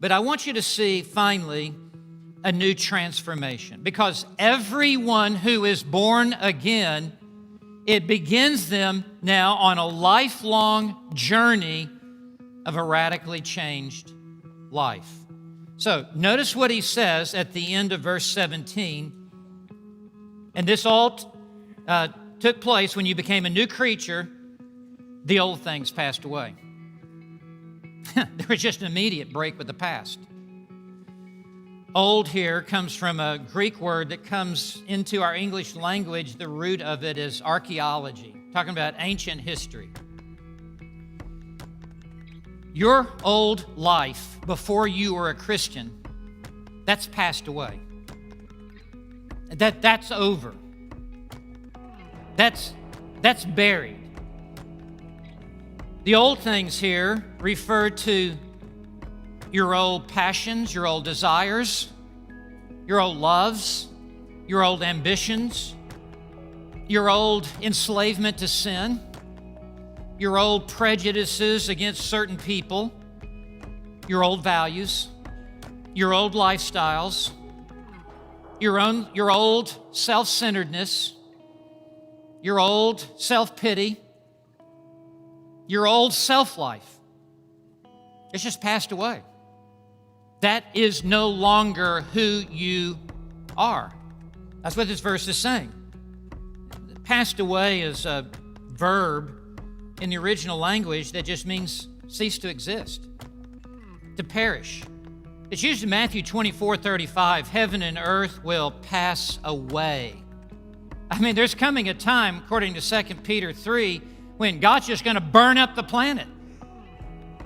But I want you to see, finally, a new transformation. Because everyone who is born again, it begins them now on a lifelong journey of a radically changed life. So notice what he says at the end of verse 17. And this all took place when you became a new creature. The old things passed away. There was just an immediate break with the past. Old here comes from a Greek word that comes into our English language. The root of it is archaeology, talking about ancient history. Your old life before you were a Christian, that's passed away. That's over. That's buried. The old things here refer to your old passions, your old desires, your old loves, your old ambitions, your old enslavement to sin, your old prejudices against certain people, your old values, your old lifestyles, your old self-centeredness, your old self-pity, your old self-life. It's just passed away. That is no longer who you are. That's what this verse is saying. Passed away is a verb in the original language that just means cease to exist, to perish. It's used in Matthew 24:35, heaven and earth will pass away. I mean, there's coming a time, according to 2 Peter 3, when God's just going to burn up the planet.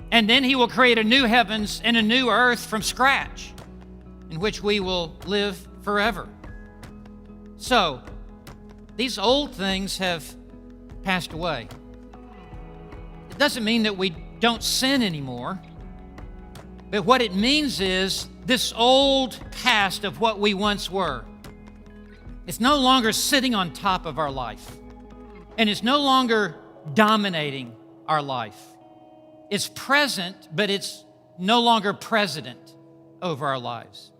And then he will create a new heavens and a new earth from scratch, in which we will live forever. So, these old things have passed away. It doesn't mean that we don't sin anymore, but what it means is this old past of what we once were, it's no longer sitting on top of our life, and it's no longer dominating our life. It's present, but it's no longer president over our lives.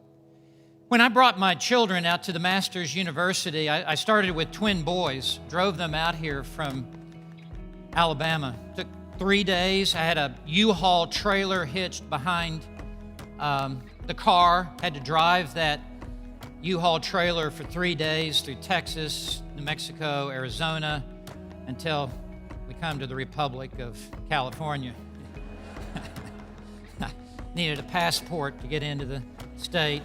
When I brought my children out to the Master's University, I started with twin boys, drove them out here from Alabama. Took 3 days. I had a U-Haul trailer hitched behind the car. Had to drive that U-Haul trailer for 3 days through Texas, New Mexico, Arizona, until we come to the Republic of California. Needed a passport to get into the state.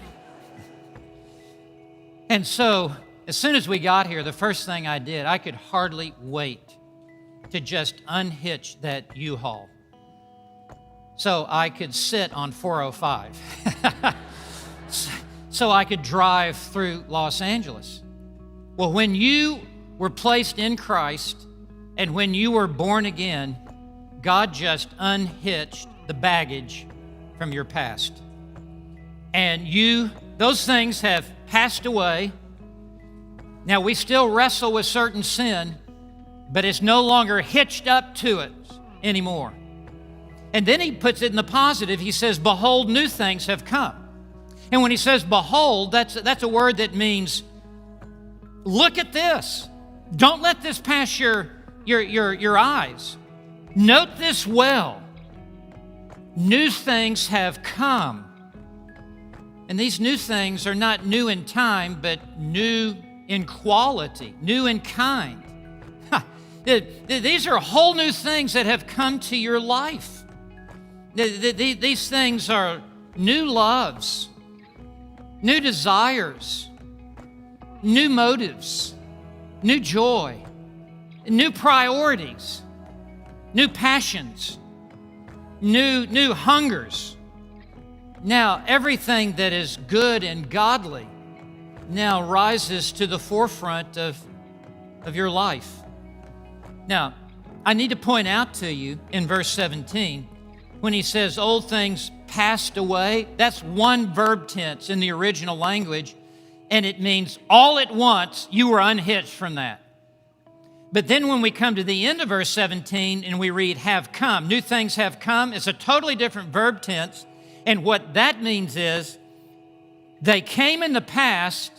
And so, as soon as we got here, the first thing I did, I could hardly wait to just unhitch that U-Haul so I could sit on 405. So I could drive through Los Angeles. Well, when you were placed in Christ and when you were born again, God just unhitched the baggage from your past. And those things have passed away. Now, we still wrestle with certain sin, but it's no longer hitched up to it anymore. And then he puts it in the positive. He says, behold, new things have come. And when he says behold, that's a word that means look at this. Don't let this pass your eyes. Note this well. New things have come. And these new things are not new in time, but new in quality, new in kind. These are whole new things that have come to your life. These things are new loves, new desires, new motives, new joy, new priorities, new passions, new hungers. Now, everything that is good and godly now rises to the forefront of your life. Now, I need to point out to you in verse 17, when he says old things passed away, that's one verb tense in the original language, and it means all at once you were unhitched from that. But then when we come to the end of verse 17 and we read have come, new things have come, it's a totally different verb tense, And what that means is they came in the past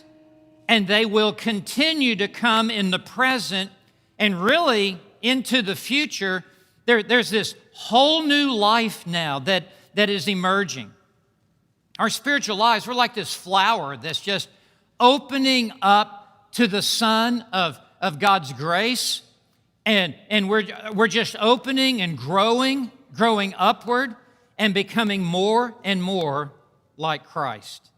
and they will continue to come in the present and really into the future. There's this whole new life now that is emerging. Our spiritual lives, we're like this flower that's just opening up to the sun of God's grace. And we're just opening and growing upward and becoming more and more like Christ.